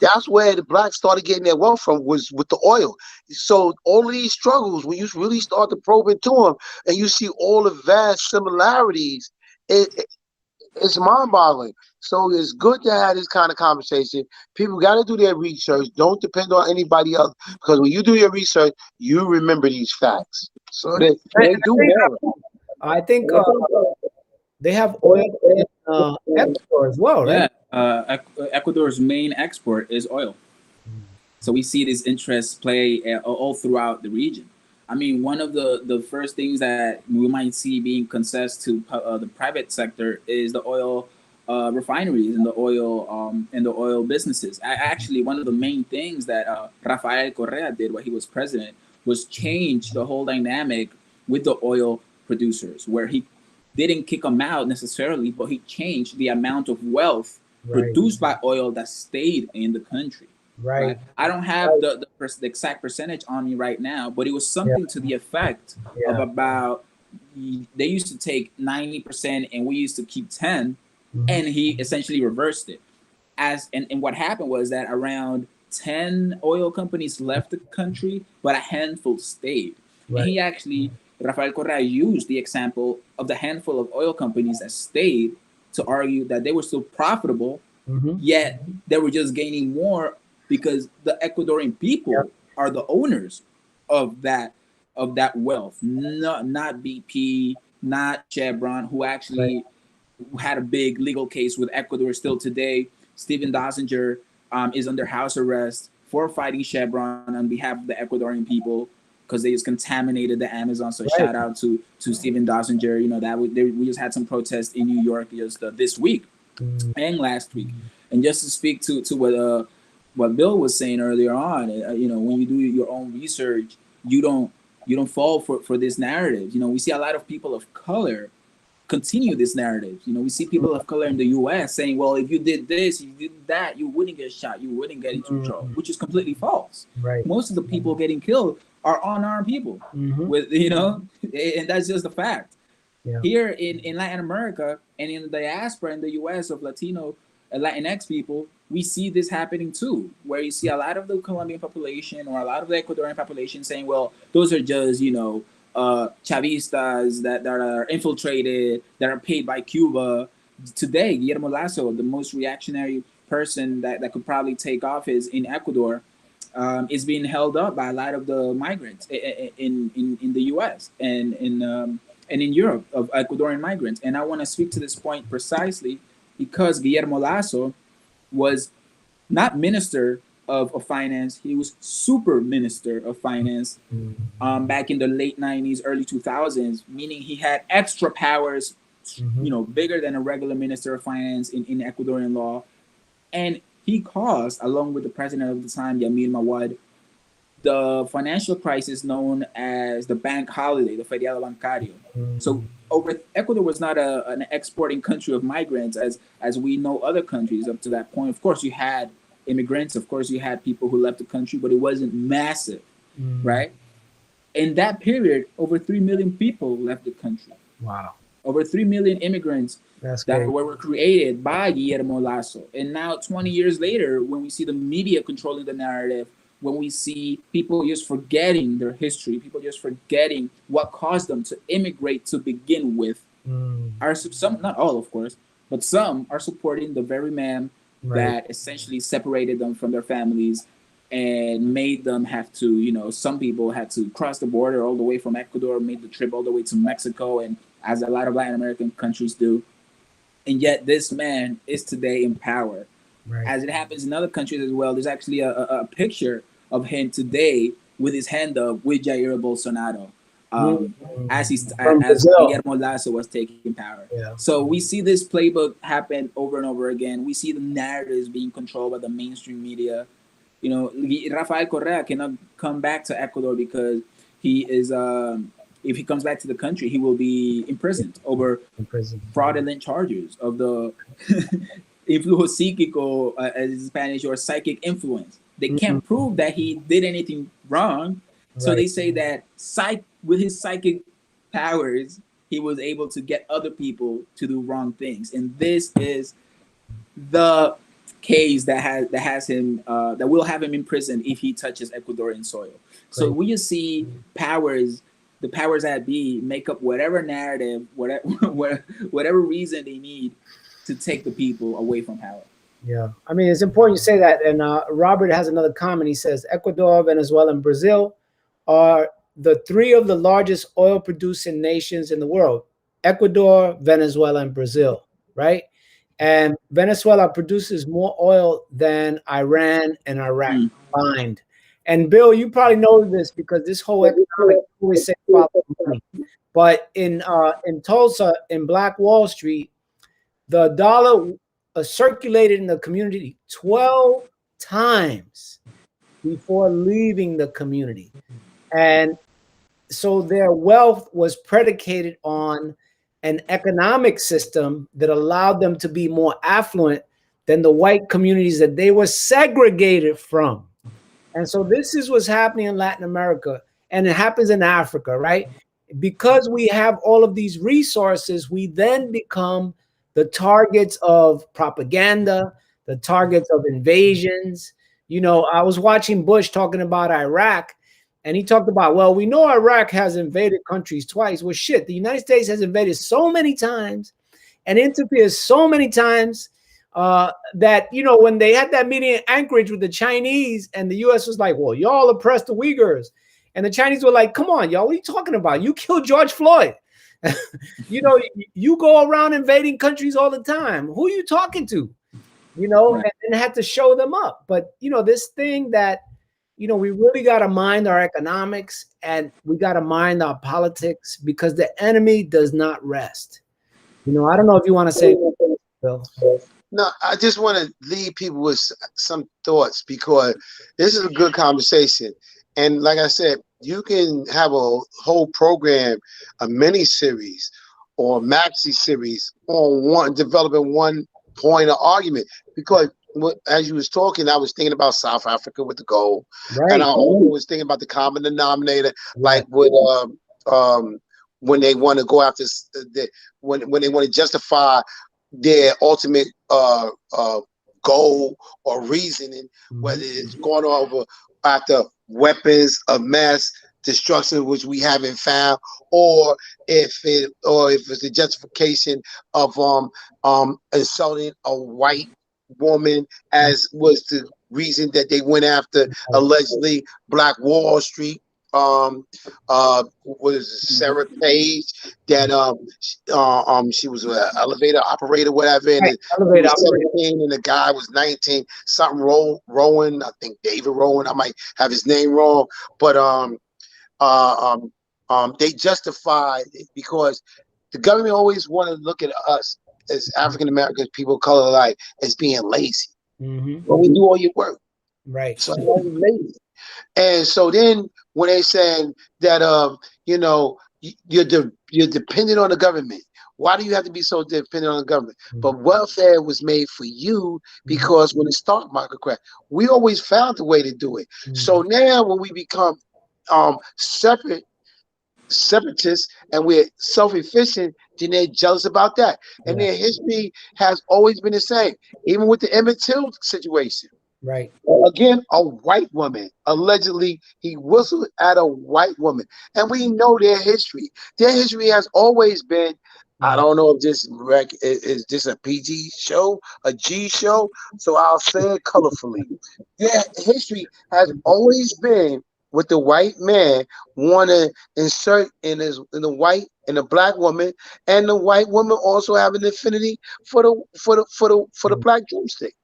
That's where the blacks started getting their wealth from, was with the oil. So all of these struggles, when you really start to probe into them and you see all the vast similarities, it's mind-boggling. So it's good to have this kind of conversation. People got to do their research. Don't depend on anybody else, because when you do your research, you remember these facts. So they do well. I think they have oil in Ecuador as well, right? Yeah, Ecuador's main export is oil. So we see this interest play all throughout the region. I mean, one of the first things that we might see being concessed to the private sector is the oil refineries and the oil businesses. Actually, one of the main things that Rafael Correa did while he was president was change the whole dynamic with the oil producers, where he didn't kick them out necessarily, but he changed the amount of wealth produced by oil that stayed in the country. Right. I don't have the exact percentage on me right now, but it was something to the effect of about, they used to take 90% and we used to keep 10, and he essentially reversed it. And what happened was that around 10 oil companies left the country, but a handful stayed. Right. And he actually, Rafael Correa used the example of the handful of oil companies that stayed to argue that they were still profitable, yet they were just gaining more because the Ecuadorian people are the owners of that wealth, not BP, not Chevron, who actually had a big legal case with Ecuador still today. Stephen Dossinger is under house arrest for fighting Chevron on behalf of the Ecuadorian people because they just contaminated the Amazon. So shout out to Stephen Dossinger. You know, that we just had some protests in New York just this week and last week. And just to speak to what Bill was saying earlier on, you know, when you do your own research, you don't fall for this narrative. You know, we see a lot of people of color continue this narrative. You know, we see people of color in the U.S. saying, well, if you did this, you did that, you wouldn't get shot, you wouldn't get into trouble, which is completely false. Right. Most of the people getting killed are unarmed people, with, you know, and that's just a fact. Yeah. Here in Latin America and in the diaspora in the U.S. of Latino Latinx people, we see this happening too, where you see a lot of the Colombian population or a lot of the Ecuadorian population saying, well, those are just, you know, Chavistas that are infiltrated, that are paid by Cuba. Today, Guillermo Lasso, the most reactionary person that could probably take office in Ecuador, is being held up by a lot of the migrants in the U.S. and in Europe, of Ecuadorian migrants. And I want to speak to this point precisely because Guillermo Lasso was not minister of finance, he was super minister of finance back in the late 90s, early 2000s, meaning he had extra powers, you know, bigger than a regular minister of finance in Ecuadorian law. And he caused, along with the president of the time, Yamil Mawad, the financial crisis known as the bank holiday, the feriado bancario. So Ecuador was not an exporting country of migrants as we know other countries up to that point. Of course, you had immigrants. Of course, you had people who left the country, but it wasn't massive, right? In that period, over 3 million people left the country. Wow. Over 3 million immigrants that were created by Guillermo Lasso. And now 20 years later, when we see the media controlling the narrative, when we see people just forgetting their history, people just forgetting what caused them to immigrate to begin with, are some, not all of course, but some are supporting the very man that essentially separated them from their families and made them have to, you know, some people had to cross the border all the way from Ecuador, made the trip all the way to Mexico, and as a lot of Latin American countries do. And yet this man is today in power. As it happens in other countries as well, there's actually a picture of him today with his hand up with Jair Bolsonaro as Guillermo Lasso was taking power. So we see this playbook happen over and over again. We see the narratives being controlled by the mainstream media. You know, Rafael Correa cannot come back to Ecuador because he is, if he comes back to the country, he will be imprisoned over fraudulent charges of the influjo psíquico, as in Spanish, or psychic influence. They can't prove that he did anything wrong. So they say that with his psychic powers, he was able to get other people to do wrong things. And this is the case that has him, that will have him in prison if he touches Ecuadorian soil. So we just see the powers that be make up whatever narrative, whatever reason they need to take the people away from power. Yeah, I mean, it's important you say that. And Robert has another comment. He says Ecuador, Venezuela, and Brazil are the three of the largest oil producing nations in the world. Ecuador, Venezuela, and Brazil, right? And Venezuela produces more oil than Iran and Iraq combined. And Bill, you probably know this because this whole economic always say follow money. But in Tulsa, in Black Wall Street, the dollar circulated in the community 12 times before leaving the community. And so their wealth was predicated on an economic system that allowed them to be more affluent than the white communities that they were segregated from. And so this is what's happening in Latin America, and it happens in Africa, right? Because we have all of these resources, we then become the targets of propaganda, the targets of invasions. You know, I was watching Bush talking about Iraq, and he talked about, well, we know Iraq has invaded countries twice. Well, shit, the United States has invaded so many times and interfered so many times that, you know, when they had that meeting in Anchorage with the Chinese, and the U.S. was like, well, y'all oppressed the Uyghurs. And the Chinese were like, come on, y'all, what are you talking about? You killed George Floyd. You know, you go around invading countries all the time. Who are you talking to? You know, right. And had to show them up. But, you know, this thing that, you know, we really got to mind our economics and we got to mind our politics, because the enemy does not rest. You know, I don't know if you want to say anything, Bill. No, I just want to leave people with some thoughts, because this is a good conversation. And like I said, you can have a whole program, a mini series or maxi series on developing one point of argument. Because as you was talking, I was thinking about South Africa with the gold, right. And I also was thinking about the common denominator, like with when they want to go after when they want to justify their ultimate goal or reasoning, whether it's going over after weapons of mass destruction, which we haven't found, or if it's the justification of insulting a white woman, as was the reason that they went after allegedly Black Wall Street. What is it, Sarah Page, that she was an elevator operator, whatever, and right. She was 17 and the guy was 19, something Rowan, I think David Rowan, I might have his name wrong, but they justified it because the government always wanted to look at us as African Americans, people of color alike, as being lazy. But we do all your work, right? So I'm always lazy. And so then when they said that you know, you're dependent on the government. Why do you have to be so dependent on the government? But welfare was made for you, because when the stock market crashed, we always found a way to do it. So now when we become separatists and we're self-efficient, then they're jealous about that. And their history has always been the same, even with the Emmett Till situation. Right. Again, a white woman. Allegedly, he whistled at a white woman. And we know their history. Their history has always been, I don't know if this is this a PG show, a G show, so I'll say it colorfully. Their history has always been with the white man want to insert in the black woman, and the white woman also have an affinity for the black drumstick.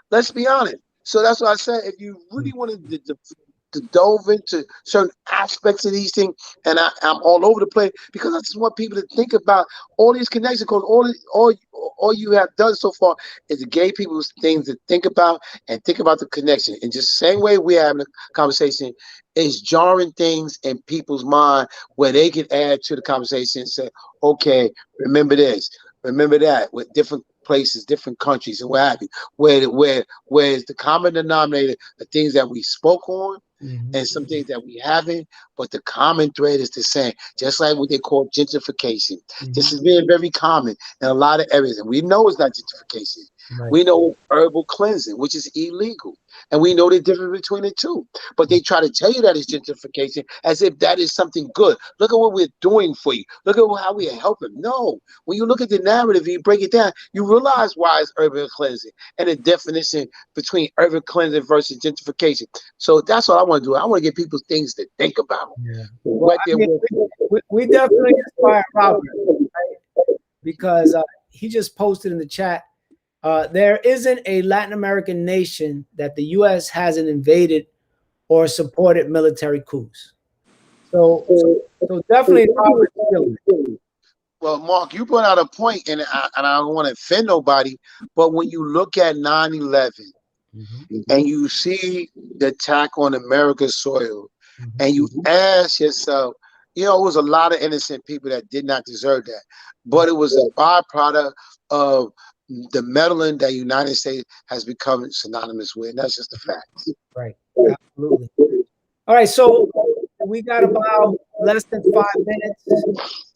Let's be honest. So that's why I said, if you really wanted to delve into certain aspects of these things, and I'm all over the place, because I just want people to think about all these connections, because all you have done so far is to give people things to think about and think about the connection. And just the same way we're having a conversation, is jarring things in people's mind where they can add to the conversation and say, okay, remember this, remember that, with different places, different countries, and what have you, where is the common denominator, the things that we spoke on, and some things that we haven't, but the common thread is the same. Just like what they call gentrification. This is being very common in a lot of areas, and we know it's not gentrification. Right. We know herbal cleansing, which is illegal. And we know the difference between the two. But they try to tell you that it's gentrification as if that is something good. Look at what we're doing for you. Look at how we are helping. No. When you look at the narrative and you break it down, you realize why it's urban cleansing and the definition between urban cleansing versus gentrification. So that's what I want to do. I want to give people things to think about. Yeah. Well, What I they're mean, working we definitely inspire Robert, right? Because he just posted in the chat. There isn't a Latin American nation that the U.S. hasn't invaded or supported military coups. So definitely Robert feeling it. Well, Mark, you brought out a point, and I don't want to offend nobody, but when you look at 9/11 and you see the attack on America's soil, and you ask yourself, you know, it was a lot of innocent people that did not deserve that, but it was a byproduct of the meddling that United States has become synonymous with. And that's just a fact. Right. Absolutely. All right. So we got about less than 5 minutes.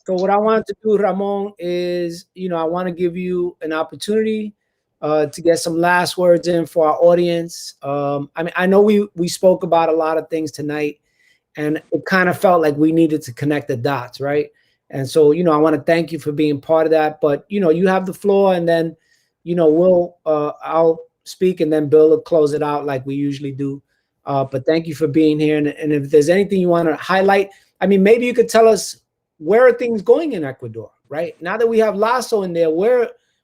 So what I wanted to do, Ramon, is, I want to give you an opportunity to get some last words in for our audience. I mean, I know we spoke about a lot of things tonight, and it kind of felt like we needed to connect the dots, right? And so, I want to thank you for being part of that. But, you have the floor, and then, I'll speak, and then Bill will close it out like we usually do. But thank you for being here. And if there's anything you want to highlight, I mean, maybe you could tell us, where are things going in Ecuador, right? Now that we have Lasso in there,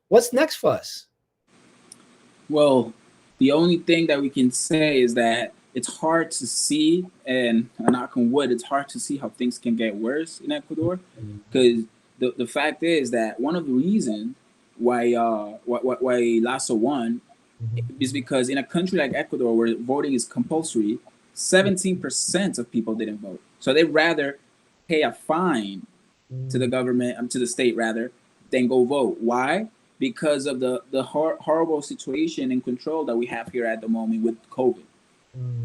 what's next for us? Well, the only thing that we can say is that it's hard to see, and knock on wood, it's hard to see how things can get worse in Ecuador, because the fact is that one of the reasons why Lasso won is because in a country like Ecuador, where voting is compulsory, 17% of people didn't vote. So they'd rather pay a fine to the government, to the state rather, than go vote. Why? Because of the horrible situation and control that we have here at the moment with COVID,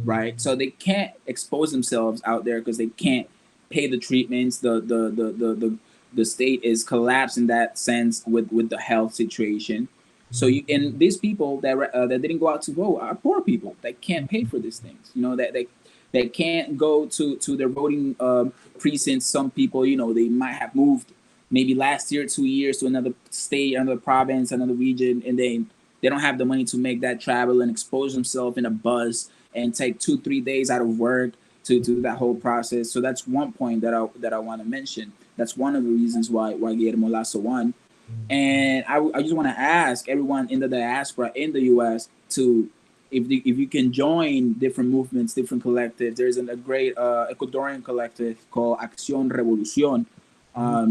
right? So they can't expose themselves out there because they can't pay the treatments. The state is collapsed in that sense with the health situation. So and these people that didn't go out to vote are poor people that can't pay for these things. That can't go to their voting precincts. Some people, they might have moved maybe last year, 2 years to another state, another province, another region, and they don't have the money to make that travel and expose themselves in a bus and take 2-3 days out of work to do that whole process. So that's one point that I want to mention. That's one of the reasons why Guillermo Lasso won. And I just want to ask everyone in the diaspora in the U.S. to, if you can join different movements, different collectives. There's a great Ecuadorian collective called Acción Revolución,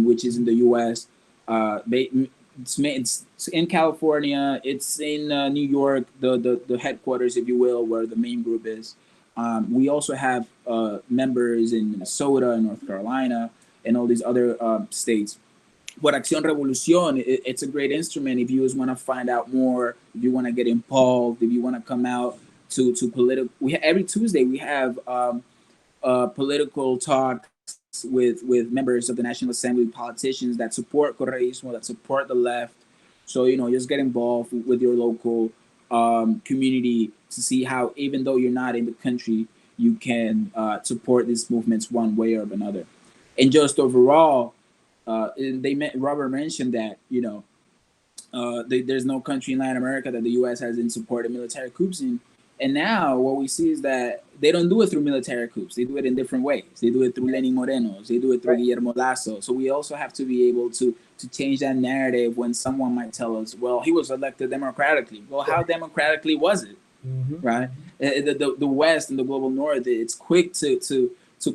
which is in the U.S. It's in California. It's in New York, the headquarters, if you will, where the main group is. We also have members in Minnesota and North Carolina and all these other states. But Acción Revolución, it's a great instrument if you just want to find out more, if you want to get involved, if you want to come out to political. Every Tuesday we have political talks with members of the National Assembly, politicians that support Correísmo, that support the left. So, just get involved with your local community to see how, even though you're not in the country, you can support these movements one way or another. And just overall, Robert mentioned that there's no country in Latin America that the U.S. hasn't supported military coups in, and now what we see is that they don't do it through military coups. They do it in different ways. They do it through Lenin Moreno. They do it through Guillermo Lasso. So we also have to be able to change that narrative when someone might tell us, well, he was elected democratically. Well, how democratically was it? Right? The West and the global North, it's quick to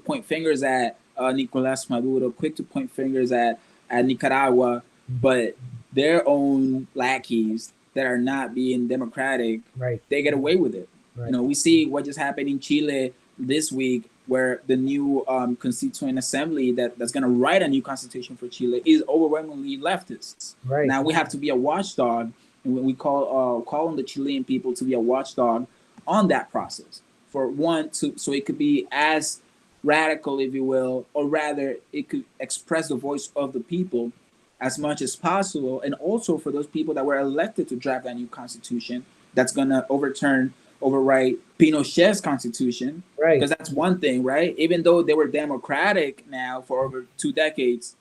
point fingers at Nicolás Maduro, quick to point fingers at Nicaragua, but their own lackeys that are not being democratic, they get away with it. We see what just happened in Chile this week, where the new Constituent Assembly that's going to write a new constitution for Chile is overwhelmingly leftists. Now we have to be a watchdog, and we call on the Chilean people to be a watchdog on that process. For one, so it could be as radical, if you will, or rather it could express the voice of the people as much as possible, and also for those people that were elected to draft that new constitution that's going to overwrite Pinochet's constitution. Right. Because that's one thing, right? Even though they were democratic now for over 2 decades,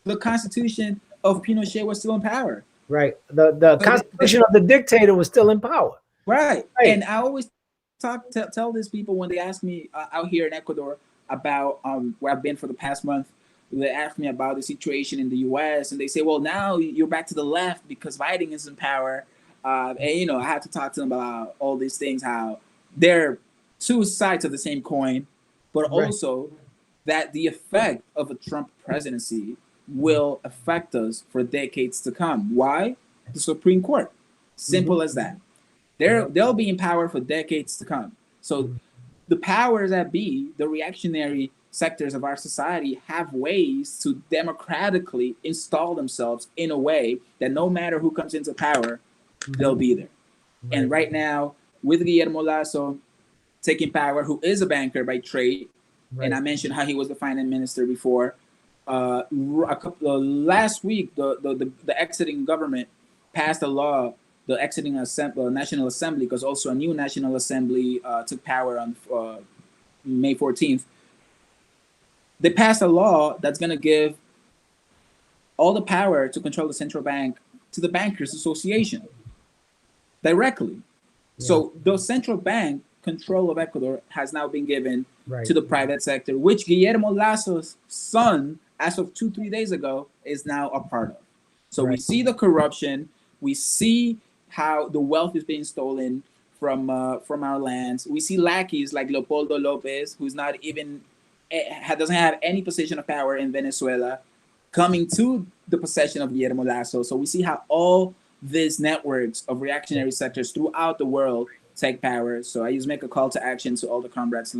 the constitution of Pinochet was still in power. Right. The constitution of the dictator was still in power. Right. And I always tell these people when they ask me out here in Ecuador about where I've been for the past month, they ask me about the situation in the U.S. and they say, well, now you're back to the left because Biden is in power. And, you know, I have to talk to them about all these things, how they're two sides of the same coin, but also that the effect of a Trump presidency will affect us for decades to come. Why? The Supreme Court. Simple as that. They'll be in power for decades to come. So the powers that be, the reactionary sectors of our society, have ways to democratically install themselves in a way that no matter who comes into power, they'll be there. And right now, with Guillermo Lasso taking power, who is a banker by trade, and I mentioned how he was the finance minister before, last week, the exiting government passed a law, the exiting National Assembly, because also a new National Assembly took power on May 14th. They passed a law that's going to give all the power to control the central bank to the Bankers Association directly. Yeah. So the central bank control of Ecuador has now been given to the private sector, which Guillermo Lasso's son, as of 2-3 days ago, is now a part of. So we see the corruption, we see how the wealth is being stolen from our lands. We see lackeys like Leopoldo Lopez, who's not even doesn't have any position of power in Venezuela, coming to the possession of Guillermo Lasso. So we see how all these networks of reactionary sectors throughout the world take power. So I just make a call to action to all the comrades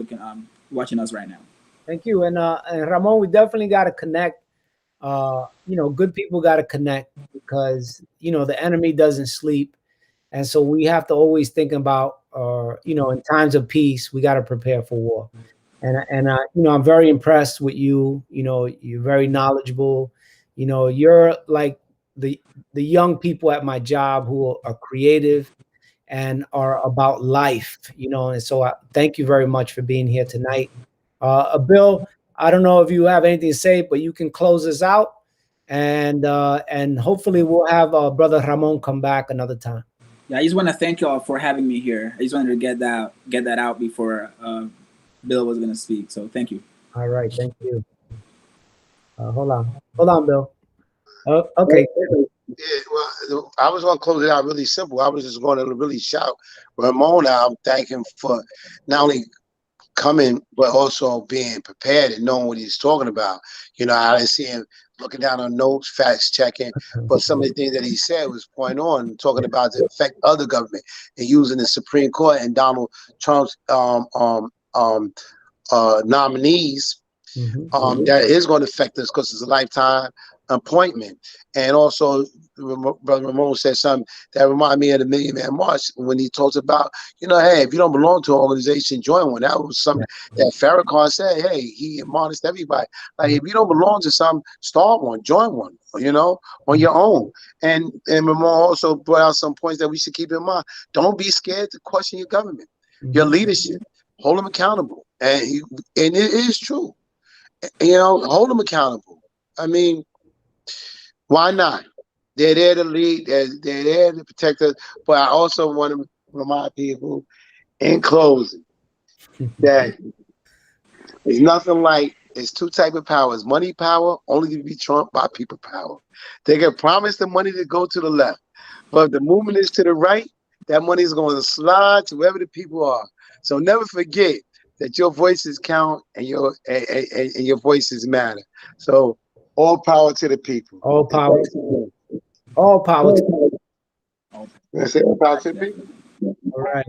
watching us right now. Thank you. And Ramon, we definitely got to connect. Good people got to connect because, the enemy doesn't sleep. And so we have to always think about, in times of peace, we got to prepare for war. And I'm very impressed with you. You're very knowledgeable. You're like the young people at my job who are creative and are about life, and so thank you very much for being here tonight. Bill, I don't know if you have anything to say, but you can close us out, and hopefully we'll have Brother Ramon come back another time. Yeah, I just want to thank y'all for having me here. I just wanted to get that out before Bill was going to speak. So thank you. All right, thank you. Hold on, Bill. Okay. Yeah, well, I was going to close it out really simple. I was just going to really shout Ramon out, thank him for not only coming, but also being prepared and knowing what he's talking about. I didn't see him looking down on notes, facts checking, but some of the things that he said was point on, talking about the effect of the government and using the Supreme Court and Donald Trump's nominees. That is going to affect us because it's a lifetime appointment. And also, Brother Ramon said something that reminded me of the Million Man March when he talks about, hey, if you don't belong to an organization, join one. That was something that Farrakhan said. Hey, he admonished everybody. Like, if you don't belong to some, start one, join one, on your own. And Ramon also brought out some points that we should keep in mind. Don't be scared to question your government, your leadership. Hold them accountable. And it is true. Hold them accountable. I mean, why not? They're there to lead. They're there to protect us. But I also want to remind people, in closing, that there's nothing like, it's two types of powers. Money power only can be trumped by people power. They can promise the money to go to the left. But if the movement is to the right, that money is going to slide to wherever the people are. So never forget that your voices count and your voices matter. So all power to the people. All power to them. All power to them. All power to the people. All right.